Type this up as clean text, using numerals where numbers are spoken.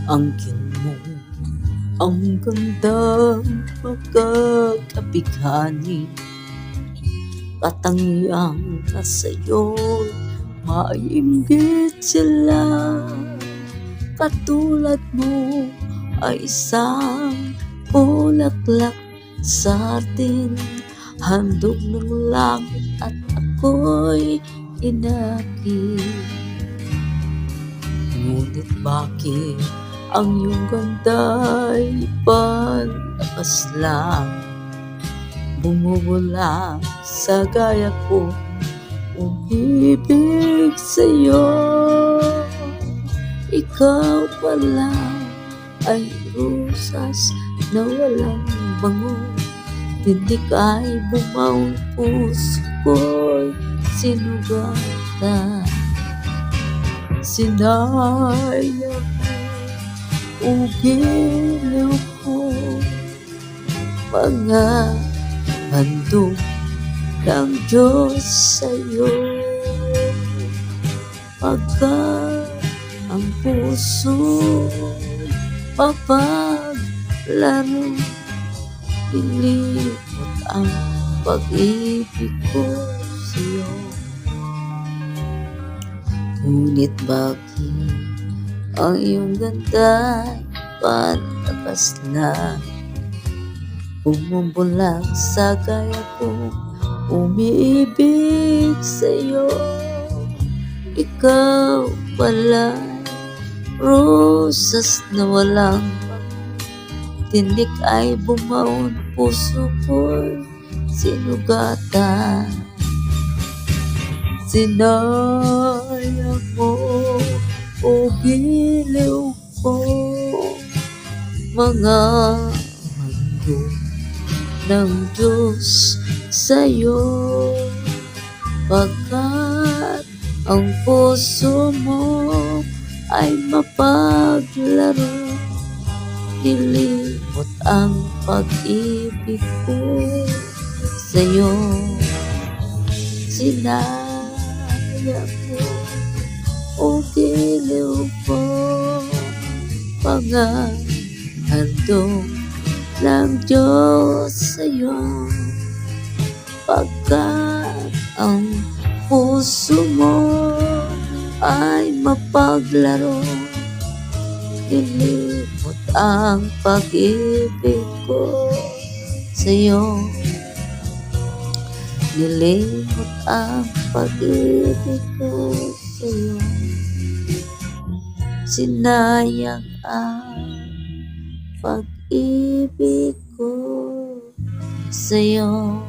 Angkin mo ang gandang pagkakabighani, katangiang na sa'yo'y maimbit sila. Katulad mo ay isang bulaklak sa atin, handog ng langit at ako'y inakit. Ngunit bakit ang iyong ganda'y panlakas lang, bumubula sa gaya ko, umibig sa'yo. Ikaw pala ay rusas na walang bango, tindig ay bumaon, puso ko'y sinugatan. Sinayang mo, giliw ko, mga handog ng Diyos sa'yo. Pagkat ang puso papaglaro, ilimot ang pag-ibig ko sa'yo. Ngunit bakit ang iyong ganda'y panlakas na, bumubulag sa gaya ko, umiibig sa'yo. Ikaw pala rosas na walang tindig ay bumaon, puso ko'y sinugatan. Sinayang mo, o giliw ko, mga handog ng Diyos sa'yo. Pagkat ang puso mo ay mapaglaro, nilimot ang pag-ibig ko sa'yo. Sinayang mo, o giliw ko, mga handog ng Diyos sa'yo. Pagkat ang puso mo ay mapaglaro, nilimot ang pag-ibig ko sa'yo. Nilimot ang pag-ibig ko sa'yo. Sinayang ang pag-ibig ko sa'yo.